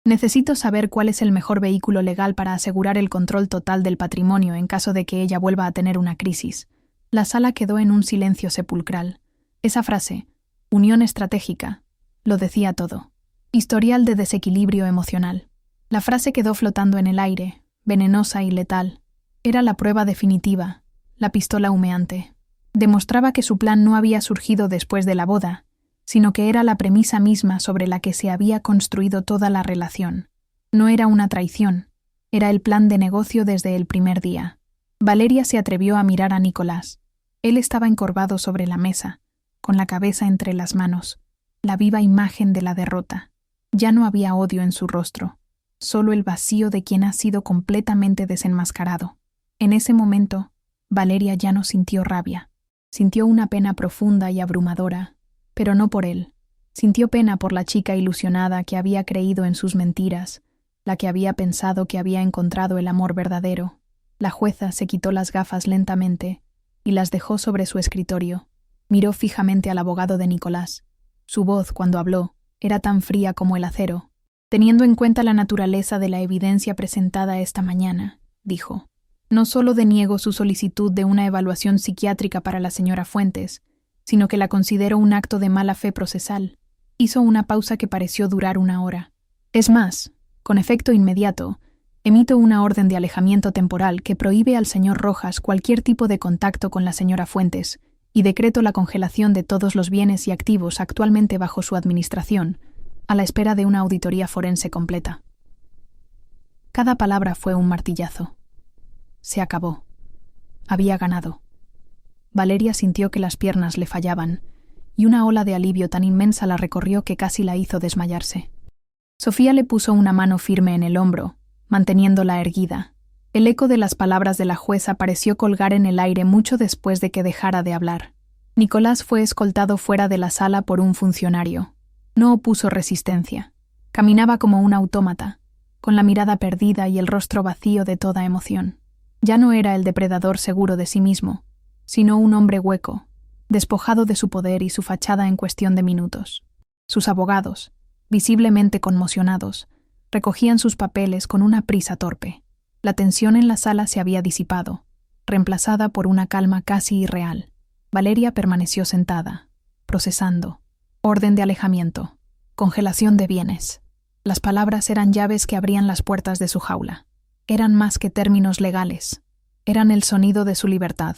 Necesito saber cuál es el mejor vehículo legal para asegurar el control total del patrimonio en caso de que ella vuelva a tener una crisis». La sala quedó en un silencio sepulcral. Esa frase, unión estratégica, lo decía todo. Historial de desequilibrio emocional. La frase quedó flotando en el aire, venenosa y letal. Era la prueba definitiva, la pistola humeante. Demostraba que su plan no había surgido después de la boda, sino que era la premisa misma sobre la que se había construido toda la relación. No era una traición, era el plan de negocio desde el primer día. Valeria se atrevió a mirar a Nicolás. Él estaba encorvado sobre la mesa, con la cabeza entre las manos, la viva imagen de la derrota. Ya no había odio en su rostro, solo el vacío de quien ha sido completamente desenmascarado. En ese momento, Valeria ya no sintió rabia. Sintió una pena profunda y abrumadora, pero no por él. Sintió pena por la chica ilusionada que había creído en sus mentiras, la que había pensado que había encontrado el amor verdadero. La jueza se quitó las gafas lentamente y las dejó sobre su escritorio. Miró fijamente al abogado de Nicolás. Su voz, cuando habló, era tan fría como el acero. Teniendo en cuenta la naturaleza de la evidencia presentada esta mañana, dijo, no solo deniego su solicitud de una evaluación psiquiátrica para la señora Fuentes, sino que la considero un acto de mala fe procesal. Hizo una pausa que pareció durar 1 hora. Es más, con efecto inmediato, emito una orden de alejamiento temporal que prohíbe al señor Rojas cualquier tipo de contacto con la señora Fuentes y decreto la congelación de todos los bienes y activos actualmente bajo su administración, a la espera de una auditoría forense completa. Cada palabra fue un martillazo. Se acabó. Había ganado. Valeria sintió que las piernas le fallaban, y una ola de alivio tan inmensa la recorrió que casi la hizo desmayarse. Sofía le puso una mano firme en el hombro, manteniéndola erguida. El eco de las palabras de la jueza pareció colgar en el aire mucho después de que dejara de hablar. Nicolás fue escoltado fuera de la sala por un funcionario. No opuso resistencia. Caminaba como un autómata, con la mirada perdida y el rostro vacío de toda emoción. Ya no era el depredador seguro de sí mismo, sino un hombre hueco, despojado de su poder y su fachada en cuestión de minutos. Sus abogados, visiblemente conmocionados, recogían sus papeles con una prisa torpe. La tensión en la sala se había disipado, reemplazada por una calma casi irreal. Valeria permaneció sentada, procesando. Orden de alejamiento. Congelación de bienes. Las palabras eran llaves que abrían las puertas de su jaula. Eran más que términos legales. Eran el sonido de su libertad.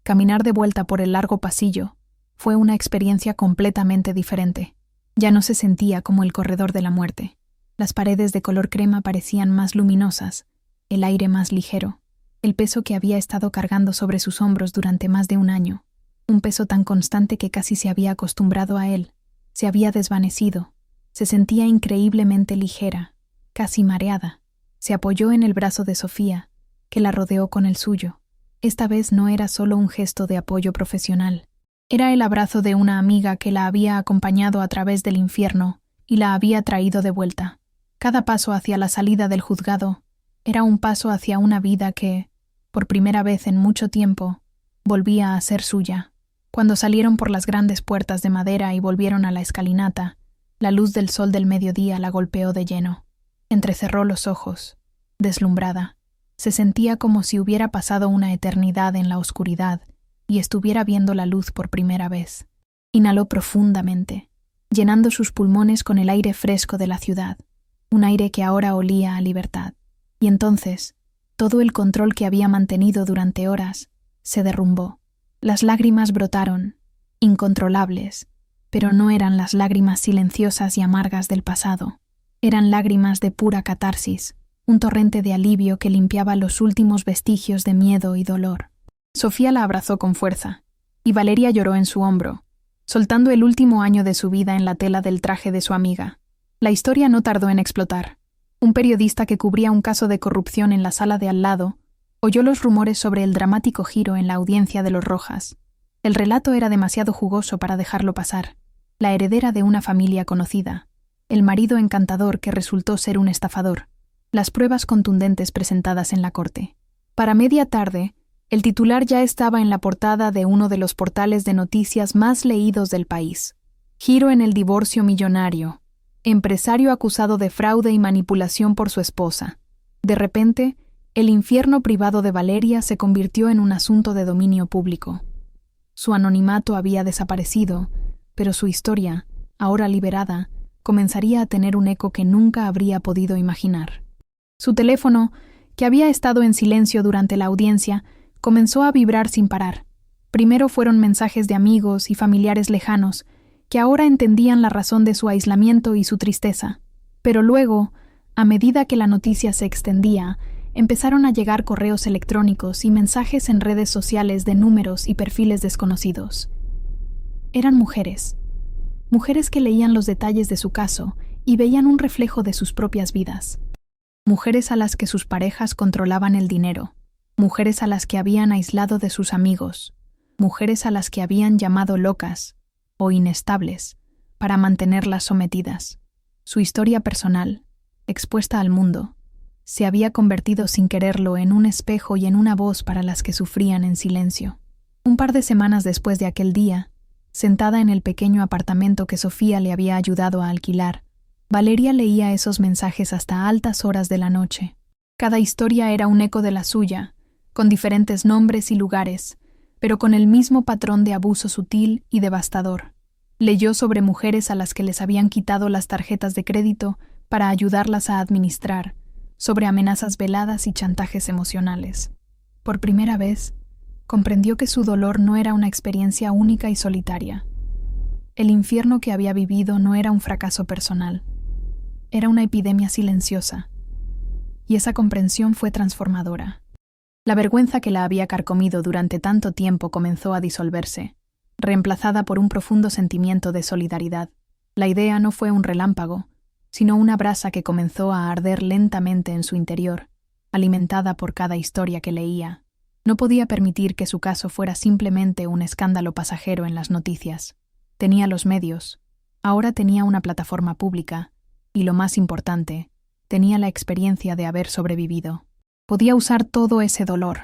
Caminar de vuelta por el largo pasillo fue una experiencia completamente diferente. Ya no se sentía como el corredor de la muerte. Las paredes de color crema parecían más luminosas, el aire más ligero, el peso que había estado cargando sobre sus hombros durante más de 1 año, un peso tan constante que casi se había acostumbrado a él, se había desvanecido, se sentía increíblemente ligera, casi mareada. Se apoyó en el brazo de Sofía, que la rodeó con el suyo. Esta vez no era solo un gesto de apoyo profesional, era el abrazo de una amiga que la había acompañado a través del infierno y la había traído de vuelta. Cada paso hacia la salida del juzgado era un paso hacia una vida que, por primera vez en mucho tiempo, volvía a ser suya. Cuando salieron por las grandes puertas de madera y volvieron a la escalinata, la luz del sol del mediodía la golpeó de lleno. Entrecerró los ojos, deslumbrada. Se sentía como si hubiera pasado una eternidad en la oscuridad y estuviera viendo la luz por primera vez. Inhaló profundamente, llenando sus pulmones con el aire fresco de la ciudad, un aire que ahora olía a libertad. Y entonces, todo el control que había mantenido durante horas se derrumbó. Las lágrimas brotaron, incontrolables, pero no eran las lágrimas silenciosas y amargas del pasado. Eran lágrimas de pura catarsis, un torrente de alivio que limpiaba los últimos vestigios de miedo y dolor. Sofía la abrazó con fuerza, y Valeria lloró en su hombro, soltando el último año de su vida en la tela del traje de su amiga. La historia no tardó en explotar. Un periodista que cubría un caso de corrupción en la sala de al lado oyó los rumores sobre el dramático giro en la audiencia de los Rojas. El relato era demasiado jugoso para dejarlo pasar. La heredera de una familia conocida, el marido encantador que resultó ser un estafador, las pruebas contundentes presentadas en la corte. Para media tarde, el titular ya estaba en la portada de uno de los portales de noticias más leídos del país. Giro en el divorcio millonario. Empresario acusado de fraude y manipulación por su esposa. De repente, el infierno privado de Valeria se convirtió en un asunto de dominio público. Su anonimato había desaparecido, pero su historia, ahora liberada, comenzaría a tener un eco que nunca habría podido imaginar. Su teléfono, que había estado en silencio durante la audiencia, Comenzó a vibrar sin parar. Primero fueron mensajes de amigos y familiares lejanos, que ahora entendían la razón de su aislamiento y su tristeza. Pero luego, a medida que la noticia se extendía, empezaron a llegar correos electrónicos y mensajes en redes sociales de números y perfiles desconocidos. Eran mujeres que leían los detalles de su caso y veían un reflejo de sus propias vidas. Mujeres a las que sus parejas controlaban el dinero, mujeres a las que habían aislado de sus amigos, mujeres a las que habían llamado locas o inestables para mantenerlas sometidas. Su historia personal, expuesta al mundo, se había convertido sin quererlo en un espejo y en una voz para las que sufrían en silencio. Un par de semanas después de aquel día, sentada en el pequeño apartamento que Sofía le había ayudado a alquilar, Valeria leía esos mensajes hasta altas horas de la noche. Cada historia era un eco de la suya, con diferentes nombres y lugares, pero con el mismo patrón de abuso sutil y devastador. Leyó sobre mujeres a las que les habían quitado las tarjetas de crédito para ayudarlas a administrar, sobre amenazas veladas y chantajes emocionales. Por primera vez, comprendió que su dolor no era una experiencia única y solitaria. El infierno que había vivido no era un fracaso personal. Era una epidemia silenciosa. Y esa comprensión fue transformadora. La vergüenza que la había carcomido durante tanto tiempo comenzó a disolverse, reemplazada por un profundo sentimiento de solidaridad. La idea no fue un relámpago, sino una brasa que comenzó a arder lentamente en su interior, alimentada por cada historia que leía. No podía permitir que su caso fuera simplemente un escándalo pasajero en las noticias. Tenía los medios, ahora tenía una plataforma pública, y lo más importante, tenía la experiencia de haber sobrevivido. Podía usar todo ese dolor,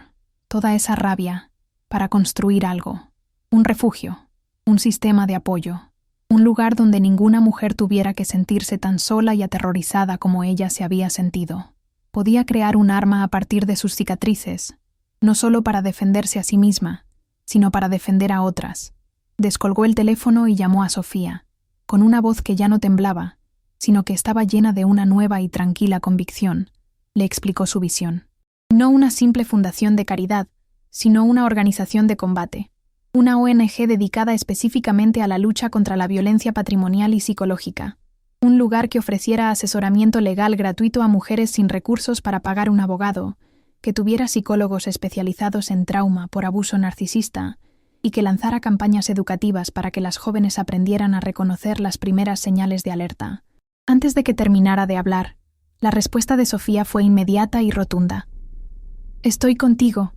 toda esa rabia, para construir algo, un refugio, un sistema de apoyo, un lugar donde ninguna mujer tuviera que sentirse tan sola y aterrorizada como ella se había sentido. Podía crear un arma a partir de sus cicatrices, no solo para defenderse a sí misma, sino para defender a otras. Descolgó el teléfono y llamó a Sofía, con una voz que ya no temblaba, sino que estaba llena de una nueva y tranquila convicción. Le explicó su visión. No una simple fundación de caridad, sino una organización de combate. Una ONG dedicada específicamente a la lucha contra la violencia patrimonial y psicológica. Un lugar que ofreciera asesoramiento legal gratuito a mujeres sin recursos para pagar un abogado, que tuviera psicólogos especializados en trauma por abuso narcisista y que lanzara campañas educativas para que las jóvenes aprendieran a reconocer las primeras señales de alerta. Antes de que terminara de hablar, la respuesta de Sofía fue inmediata y rotunda. «Estoy contigo.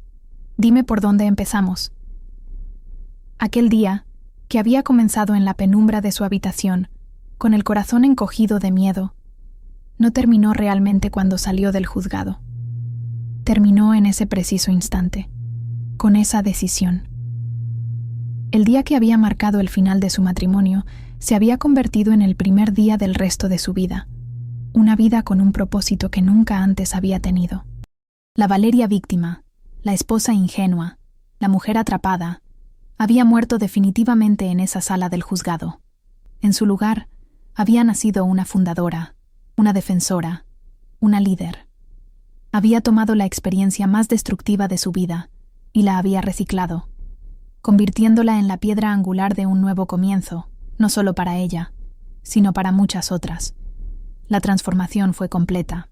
Dime por dónde empezamos». Aquel día, que había comenzado en la penumbra de su habitación, con el corazón encogido de miedo, no terminó realmente cuando salió del juzgado. Terminó en ese preciso instante, con esa decisión. El día que había marcado el final de su matrimonio se había convertido en el primer día del resto de su vida, una vida con un propósito que nunca antes había tenido. La Valeria víctima, la esposa ingenua, la mujer atrapada, había muerto definitivamente en esa sala del juzgado. En su lugar, había nacido una fundadora, una defensora, una líder. Había tomado la experiencia más destructiva de su vida y la había reciclado, convirtiéndola en la piedra angular de un nuevo comienzo, no solo para ella, sino para muchas otras. La transformación fue completa.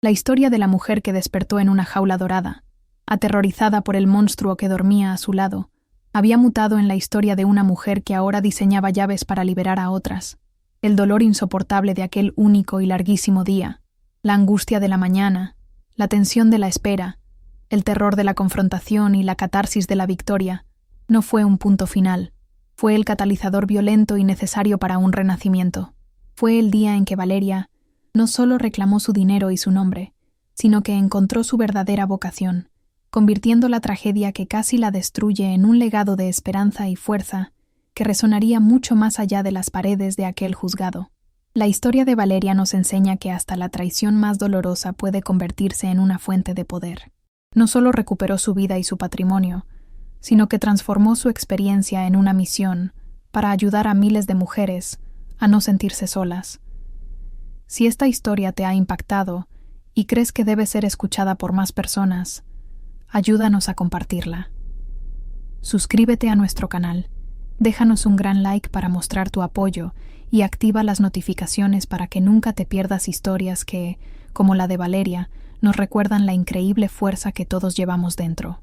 La historia de la mujer que despertó en una jaula dorada, aterrorizada por el monstruo que dormía a su lado, había mutado en la historia de una mujer que ahora diseñaba llaves para liberar a otras. El dolor insoportable de aquel único y larguísimo día, la angustia de la mañana, la tensión de la espera, el terror de la confrontación y la catarsis de la victoria, no fue un punto final. Fue el catalizador violento y necesario para un renacimiento. Fue el día en que Valeria no solo reclamó su dinero y su nombre, sino que encontró su verdadera vocación, convirtiendo la tragedia que casi la destruye en un legado de esperanza y fuerza que resonaría mucho más allá de las paredes de aquel juzgado. La historia de Valeria nos enseña que hasta la traición más dolorosa puede convertirse en una fuente de poder. No solo recuperó su vida y su patrimonio, sino que transformó su experiencia en una misión para ayudar a miles de mujeres a no sentirse solas. Si esta historia te ha impactado y crees que debe ser escuchada por más personas, Ayúdanos a compartirla. Suscríbete a nuestro canal, déjanos un gran like para mostrar tu apoyo y activa las notificaciones para que nunca te pierdas historias que, como la de Valeria, nos recuerdan la increíble fuerza que todos llevamos dentro.